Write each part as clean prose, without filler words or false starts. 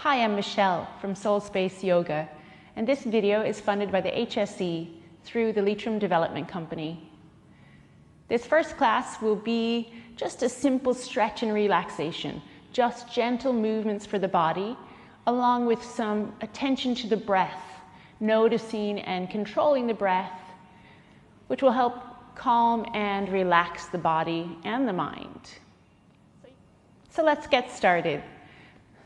Hi, I'm Michelle from Soul Space Yoga, and this video is funded by the HSE through the Leitrim Development Company. This first class will be just a simple stretch and relaxation, just gentle movements for the body, along with some attention to the breath, noticing and controlling the breath, which will help calm and relax the body and the mind. So let's get started.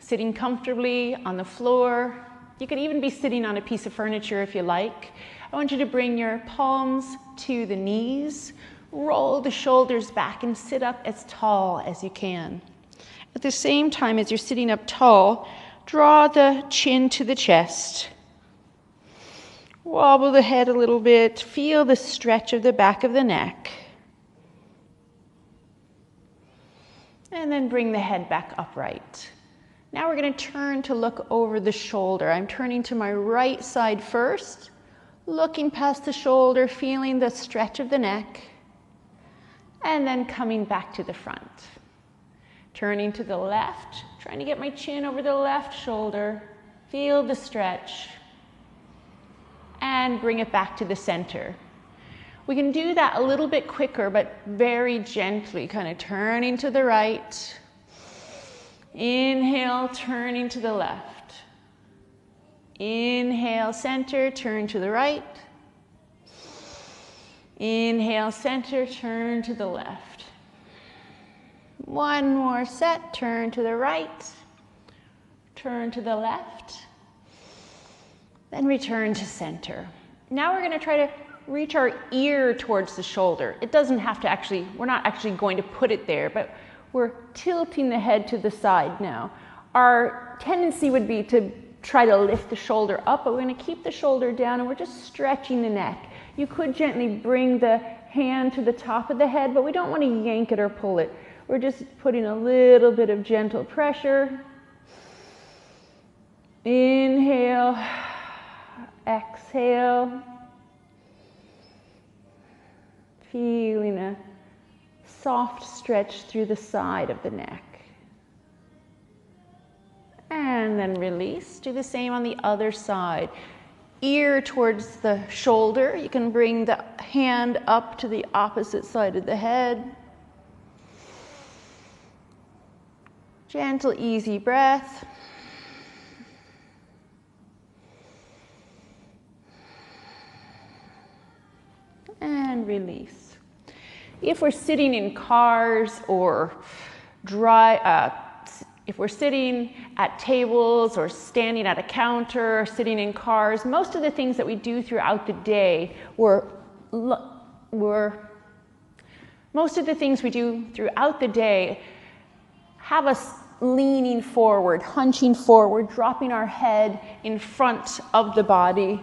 Sitting comfortably on the floor. You could even be sitting on a piece of furniture if you like. I want you to bring your palms to the knees, roll the shoulders back and sit up as tall as you can. At the same time as you're sitting up tall, draw the chin to the chest. Wobble the head a little bit, feel the stretch of the back of the neck. And then bring the head back upright. Now we're going to turn to look over the shoulder. I'm turning to my right side first, looking past the shoulder, feeling the stretch of the neck, and then coming back to the front. Turning to the left, trying to get my chin over the left shoulder, feel the stretch, and bring it back to the center. We can do that a little bit quicker, but very gently, kind of turning to the right. Inhale, turning to the left. Inhale, center, turn to the right. Inhale, center, turn to the left. One more set, turn to the right. Turn to the left. Then return to center. Now we're going to try to reach our ear towards the shoulder. It doesn't have to actually, we're not actually going to put it there, but we're tilting the head to the side now. Our tendency would be to try to lift the shoulder up, but we're going to keep the shoulder down and we're just stretching the neck. You could gently bring the hand to the top of the head, but we don't want to yank it or pull it. We're just putting a little bit of gentle pressure. Inhale, exhale. Feeling a soft stretch through the side of the neck. And then release. Do the same on the other side. Ear towards the shoulder. You can bring the hand up to the opposite side of the head. Gentle, easy breath. And release. If we're sitting in cars or if we're sitting at tables or standing at a counter or sitting in cars, most of the things that we do throughout the day have us leaning forward, hunching forward, dropping our head in front of the body,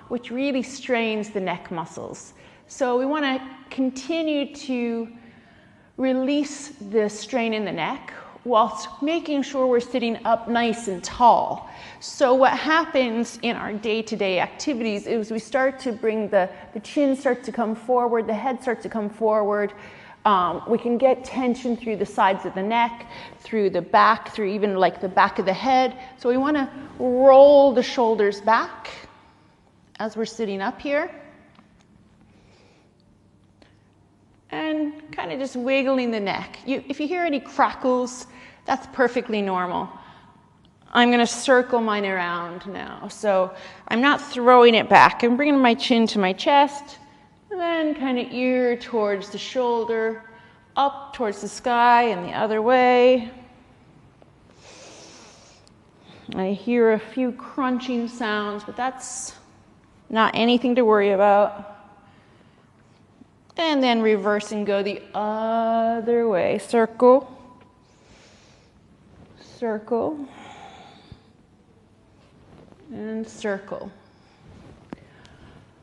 which really strains the neck muscles. So we want to continue to release the strain in the neck whilst making sure we're sitting up nice and tall. So what happens in our day-to-day activities is we start to bring the chin starts to come forward, the head starts to come forward. We can get tension through the sides of the neck, through the back, through even like the back of the head. So we want to roll the shoulders back as we're sitting up here. And kind of just wiggling the neck. If you hear any crackles, that's perfectly normal. I'm going to circle mine around now. So I'm not throwing it back. I'm bringing my chin to my chest, and then kind of ear towards the shoulder, up towards the sky and the other way. I hear a few crunching sounds, but that's not anything to worry about. And then reverse and go the other way. Circle, circle, and circle.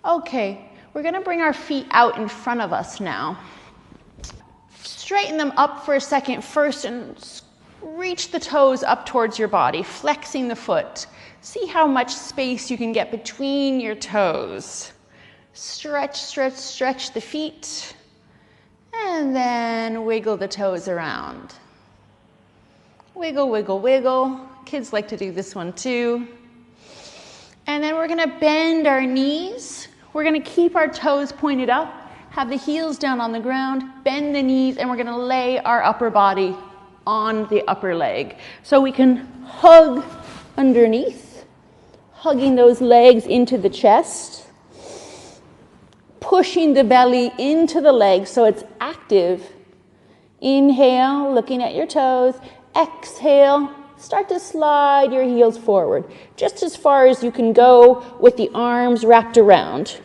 Okay, we're going to bring our feet out in front of us now. Straighten them up for a second first and reach the toes up towards your body, flexing the foot. See how much space you can get between your toes. Stretch, stretch, stretch the feet, and then wiggle the toes around. Wiggle, wiggle, wiggle. Kids like to do this one too. And then we're gonna bend our knees. We're gonna keep our toes pointed up, have the heels down on the ground, bend the knees, and we're gonna lay our upper body on the upper leg. So we can hug underneath, hugging those legs into the chest, pushing the belly into the legs so it's active. Inhale, looking at your toes. Exhale, start to slide your heels forward, just as far as you can go with the arms wrapped around.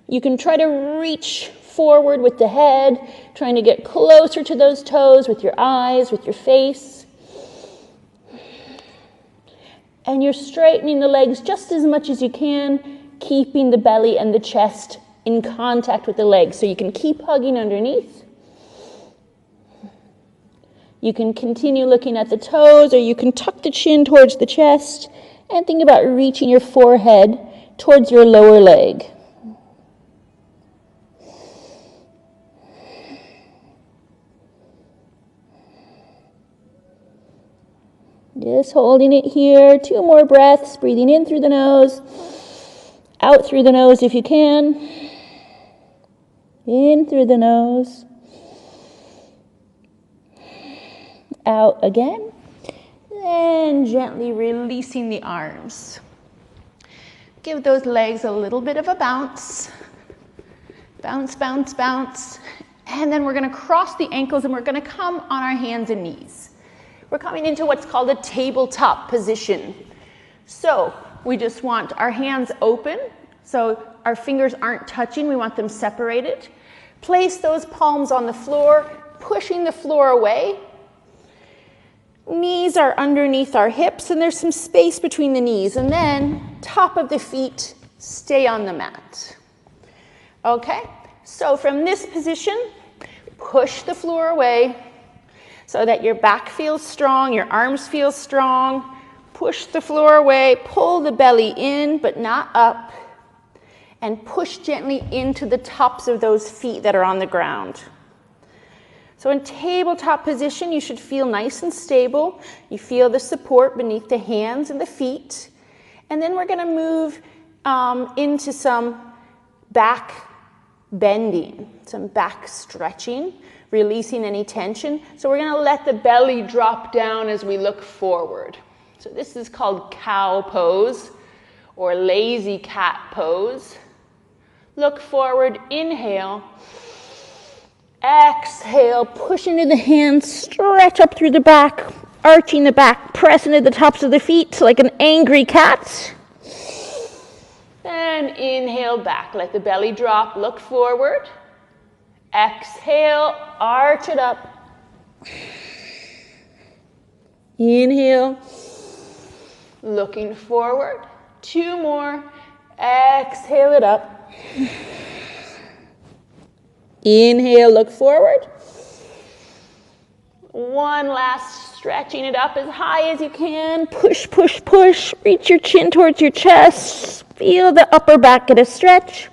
You can try to reach forward with the head, trying to get closer to those toes with your eyes, with your face. And you're straightening the legs just as much as you can, keeping the belly and the chest in contact with the legs. So you can keep hugging underneath. You can continue looking at the toes, or you can tuck the chin towards the chest and think about reaching your forehead towards your lower leg. Just holding it here. 2 more breaths, breathing in through the nose, out through the nose if you can. In through the nose. Out again. And gently releasing the arms. Give those legs a little bit of a bounce. Bounce, bounce, bounce. And then we're going to cross the ankles and we're going to come on our hands and knees. We're coming into what's called a tabletop position. So we just want our hands open, so our fingers aren't touching. We want them separated. Place those palms on the floor, pushing the floor away. Knees are underneath our hips, and there's some space between the knees. And then top of the feet stay on the mat. Okay, so from this position, push the floor away, so that your back feels strong, your arms feel strong. Push the floor away, pull the belly in, but not up. And push gently into the tops of those feet that are on the ground. So in tabletop position, you should feel nice and stable. You feel the support beneath the hands and the feet. And then we're gonna move into some back bending, some back stretching, releasing any tension. So we're going to let the belly drop down as we look forward. So this is called cow pose or lazy cat pose. Look forward, inhale. Exhale, push into the hands, stretch up through the back, arching the back, press into the tops of the feet like an angry cat. And inhale back, let the belly drop, look forward. Exhale, arch it up. Inhale, looking forward. 2 more. Exhale it up. Inhale, look forward. 1 last, stretching it up as high as you can. Push, push, push. Reach your chin towards your chest. Feel the upper back get a stretch.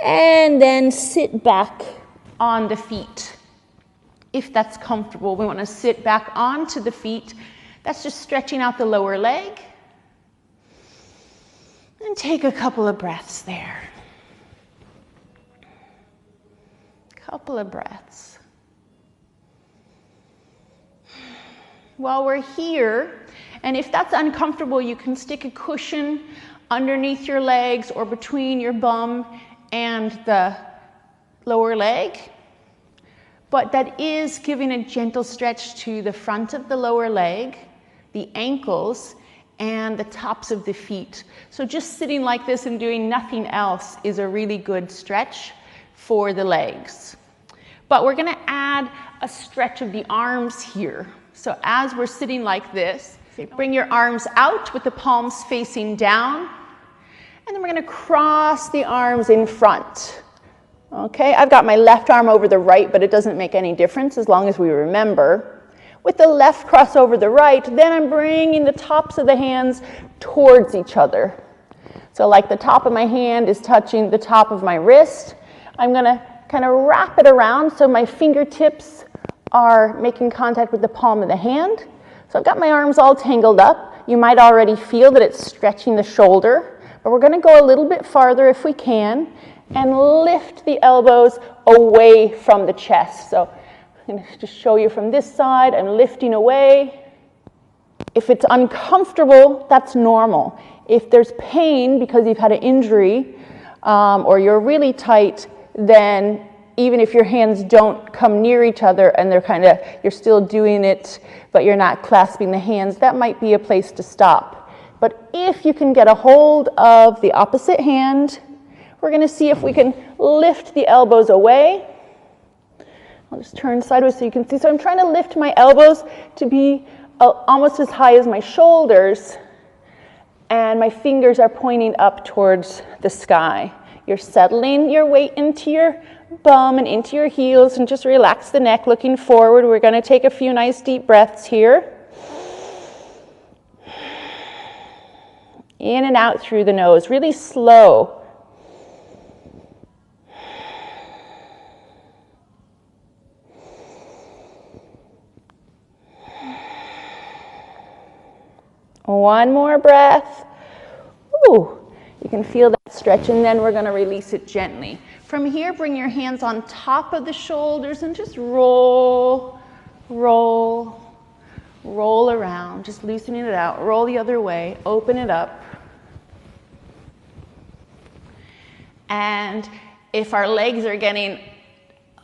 And then sit back on the feet. If that's comfortable, we want to sit back onto the feet. That's just stretching out the lower leg. And take a couple of breaths there. Couple of breaths. While we're here, and if that's uncomfortable, you can stick a cushion underneath your legs or between your bum and the lower leg. But that is giving a gentle stretch to the front of the lower leg, the ankles, and the tops of the feet. So just sitting like this and doing nothing else is a really good stretch for the legs. But we're going to add a stretch of the arms here. So as we're sitting like this, bring your arms out with the palms facing down. And then we're going to cross the arms in front. Okay, I've got my left arm over the right, but it doesn't make any difference as long as we remember. With the left cross over the right, then I'm bringing the tops of the hands towards each other. So like the top of my hand is touching the top of my wrist, I'm going to kind of wrap it around so my fingertips are making contact with the palm of the hand. So I've got my arms all tangled up. You might already feel that it's stretching the shoulder, but we're going to go a little bit farther if we can and lift the elbows away from the chest. So I'm going to just show you from this side. I'm lifting away. If it's uncomfortable, that's normal. If there's pain because you've had an injury or you're really tight, then even if your hands don't come near each other and you're still doing it, but you're not clasping the hands, that might be a place to stop. But if you can get a hold of the opposite hand, we're going to see if we can lift the elbows away. I'll just turn sideways so you can see. So I'm trying to lift my elbows to be almost as high as my shoulders, and my fingers are pointing up towards the sky. You're settling your weight into your bum and into your heels, and just relax the neck, looking forward. We're going to take a few nice deep breaths here. In and out through the nose, really slow. One more breath. Ooh, you can feel that stretch, and then we're going to release it gently. From here, bring your hands on top of the shoulders and just roll, roll, roll around, just loosening it out. Roll the other way, open it up. And if our legs are getting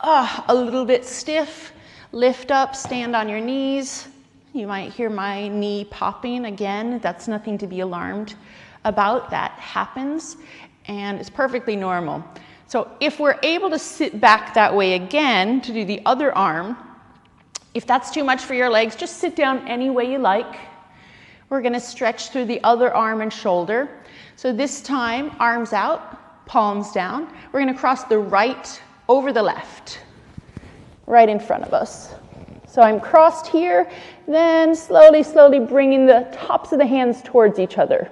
a little bit stiff, lift up, stand on your knees. You might hear my knee popping again. That's nothing to be alarmed about. That happens, and it's perfectly normal. So if we're able to sit back that way again to do the other arm, if that's too much for your legs, just sit down any way you like. We're going to stretch through the other arm and shoulder. So this time, arms out, palms down. We're going to cross the right over the left, right in front of us. So I'm crossed here, then slowly, slowly bringing the tops of the hands towards each other.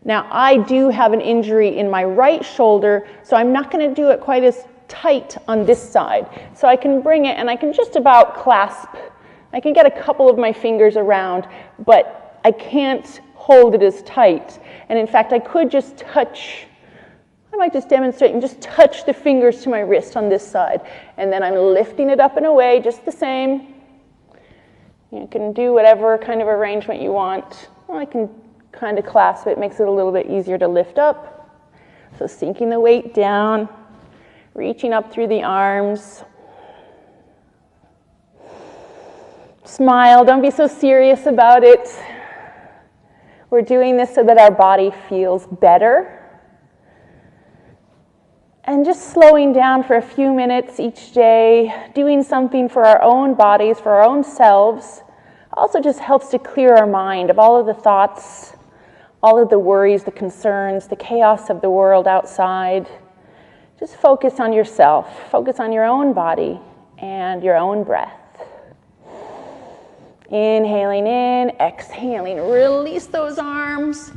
Now, I do have an injury in my right shoulder, so I'm not going to do it quite as tight on this side. So I can bring it, and I can just about clasp. I can get a couple of my fingers around, but I can't hold it as tight. And in fact, I could just touch. I might just demonstrate and just touch the fingers to my wrist on this side. And then I'm lifting it up and away just the same. You can do whatever kind of arrangement you want. Well, I can kind of clasp it. It makes it a little bit easier to lift up. So sinking the weight down, reaching up through the arms. Smile. Don't be so serious about it. We're doing this so that our body feels better. And just slowing down for a few minutes each day, doing something for our own bodies, for our own selves, also just helps to clear our mind of all of the thoughts, all of the worries, the concerns, the chaos of the world outside. Just focus on yourself, focus on your own body and your own breath. Inhaling in, exhaling, release those arms.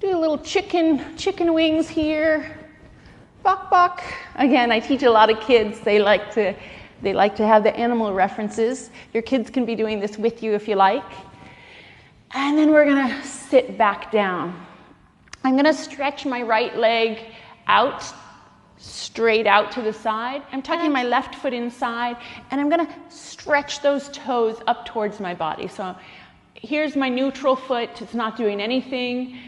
Do a little chicken wings here. Bok bok. Again, I teach a lot of kids. They like to have the animal references. Your kids can be doing this with you if you like. And then we're going to sit back down. I'm going to stretch my right leg out, straight out to the side. I'm tucking my left foot inside, and I'm going to stretch those toes up towards my body. So here's my neutral foot. It's not doing anything.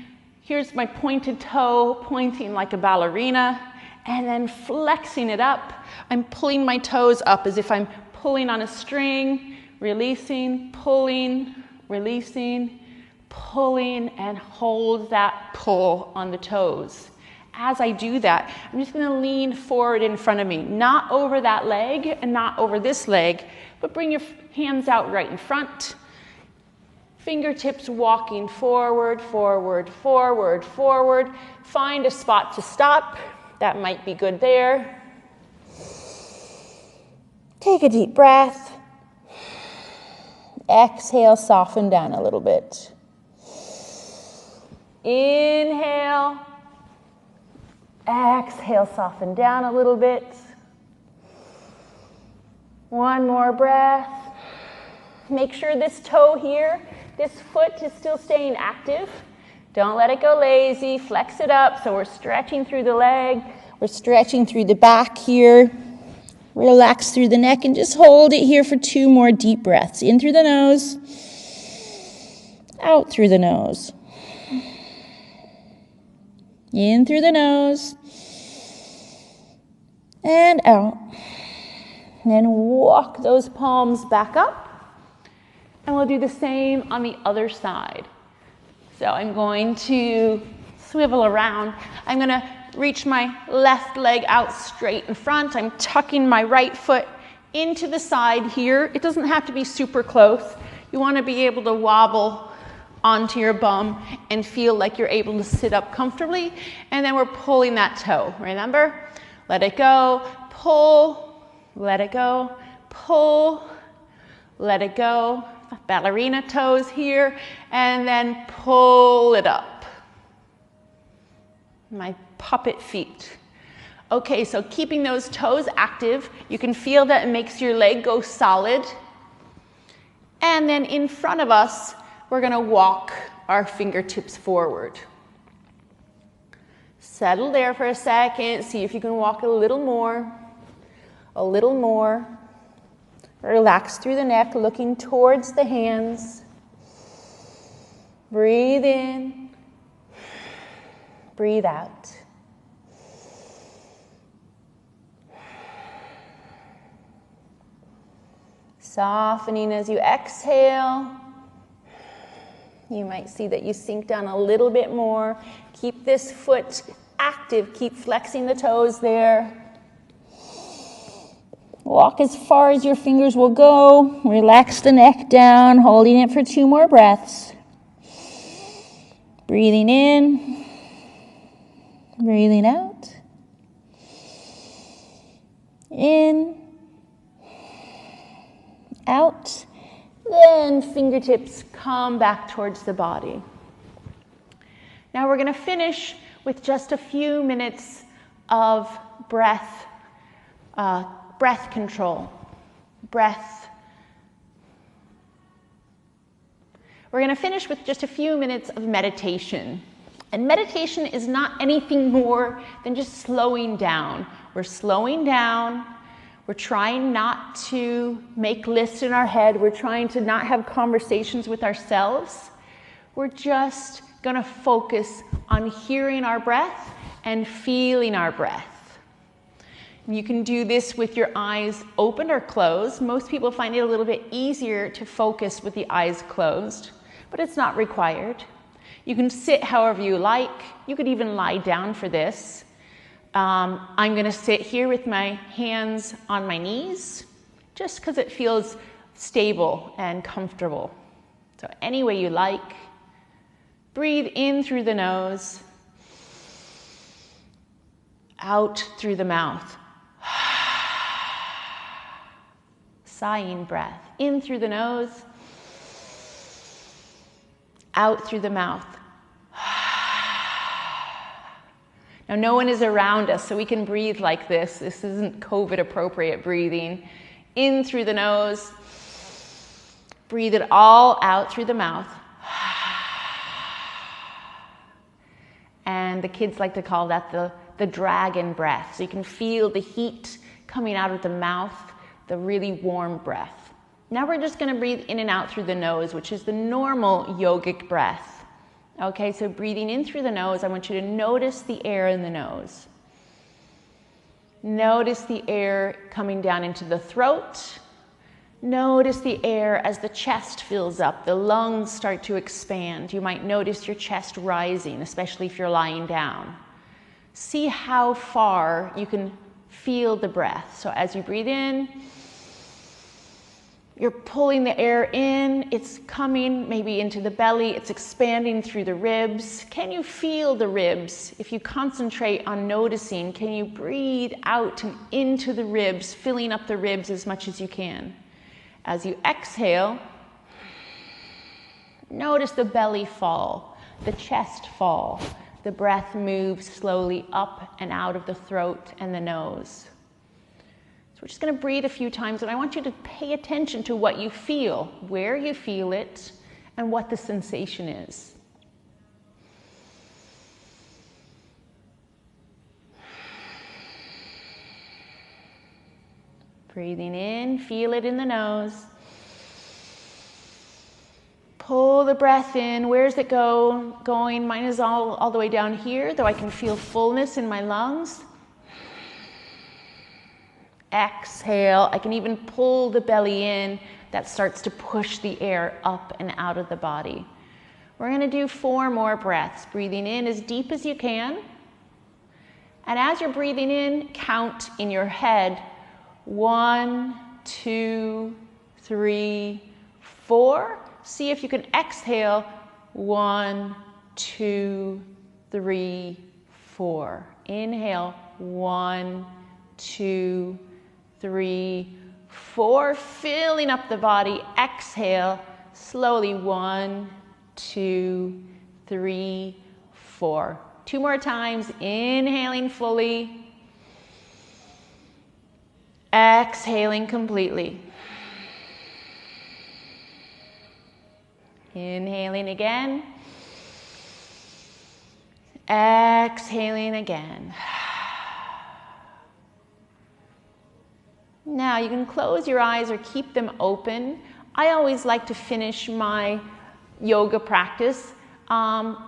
Here's my pointed toe, pointing like a ballerina. And then flexing it up. I'm pulling my toes up as if I'm pulling on a string, releasing, pulling, releasing, pulling, and hold that pull on the toes. As I do that, I'm just going to lean forward in front of me, not over that leg and not over this leg, but bring your hands out right in front. Fingertips walking forward, forward, forward, forward. Find a spot to stop. That might be good there. Take a deep breath. Exhale, soften down a little bit. Inhale. Exhale, soften down a little bit. One more breath. Make sure this toe here, this foot is still staying active. Don't let it go lazy. Flex it up. So we're stretching through the leg. We're stretching through the back here. Relax through the neck and just hold it here for 2 more deep breaths. In through the nose. Out through the nose. In through the nose. And out. And then walk those palms back up. And we'll do the same on the other side. So I'm going to swivel around. I'm going to reach my left leg out straight in front. I'm tucking my right foot into the side here. It doesn't have to be super close. You want to be able to wobble onto your bum and feel like you're able to sit up comfortably. And then we're pulling that toe. Remember? Let it go. Pull. Let it go. Pull. Let it go. Ballerina toes here. And then pull it up. My puppet feet. Okay, so keeping those toes active, you can feel that it makes your leg go solid. And then in front of us, we're going to walk our fingertips forward. Settle there for a second. See if you can walk a little more. A little more. Relax through the neck, looking towards the hands. Breathe in. Breathe out. Softening as you exhale. You might see that you sink down a little bit more. Keep this foot active. Keep flexing the toes there. Walk as far as your fingers will go. Relax the neck down, holding it for 2 more breaths. Breathing in. Breathing out. In. Out. Then fingertips come back towards the body. Now we're going to finish with just a few minutes of breath control. Breath. We're going to finish with just a few minutes of meditation. And meditation is not anything more than just slowing down. We're slowing down. We're trying not to make lists in our head. We're trying to not have conversations with ourselves. We're just going to focus on hearing our breath and feeling our breath. You can do this with your eyes open or closed. Most people find it a little bit easier to focus with the eyes closed, but it's not required. You can sit however you like. You could even lie down for this. I'm going to sit here with my hands on my knees, just because it feels stable and comfortable. So any way you like. Breathe in through the nose, out through the mouth. Sighing breath. In through the nose, out through the mouth. Now, no one is around us, so we can breathe like this. This isn't COVID appropriate breathing. In through the nose. Breathe it all out through the mouth. And the kids like to call that the dragon breath. So you can feel the heat coming out of the mouth, the really warm breath. Now we're just going to breathe in and out through the nose, which is the normal yogic breath. Okay, so breathing in through the nose, I want you to notice the air in the nose. Notice the air coming down into the throat. Notice the air as the chest fills up, the lungs start to expand. You might notice your chest rising, especially if you're lying down. See how far you can feel the breath. So as you breathe in, you're pulling the air in, it's coming maybe into the belly, it's expanding through the ribs. Can you feel the ribs? If you concentrate on noticing, can you breathe out and into the ribs, filling up the ribs as much as you can? As you exhale, notice the belly fall, the chest fall. The breath moves slowly up and out of the throat and the nose. So we're just going to breathe a few times, and I want you to pay attention to what you feel, where you feel it, and what the sensation is. Breathing in, feel it in the nose. Pull the breath in. Where's it going? Mine is all the way down here, though I can feel fullness in my lungs. Exhale. I can even pull the belly in. That starts to push the air up and out of the body. We're going to do 4 more breaths. Breathing in as deep as you can. And as you're breathing in, count in your head. 1, 2, 3, 4. See if you can exhale. 1, 2, 3, 4. Inhale. 1, 2, 3, 4. Filling up the body. Exhale. Slowly. 1, 2, 3, 4. 2 more times. Inhaling fully. Exhaling completely. Inhaling again. Exhaling again. Now you can close your eyes or keep them open. I always like to finish my yoga practice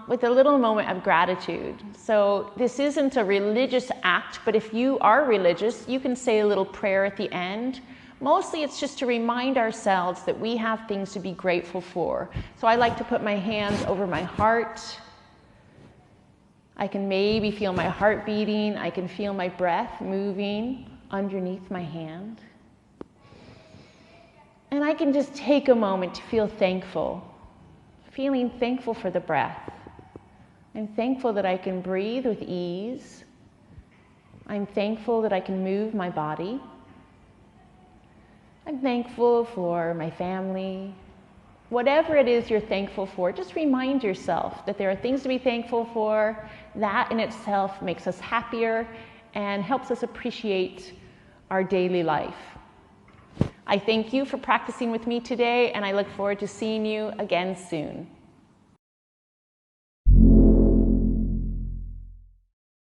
with a little moment of gratitude. So this isn't a religious act, but if you are religious, you can say a little prayer at the end. Mostly it's just to remind ourselves that we have things to be grateful for. So I like to put my hands over my heart. I can maybe feel my heart beating. I can feel my breath moving underneath my hand. And I can just take a moment to feel thankful. Feeling thankful for the breath. I'm thankful that I can breathe with ease. I'm thankful that I can move my body. I'm thankful for my family. Whatever it is you're thankful for, just remind yourself that there are things to be thankful for. That in itself makes us happier and helps us appreciate our daily life. I thank you for practicing with me today, and I look forward to seeing you again soon.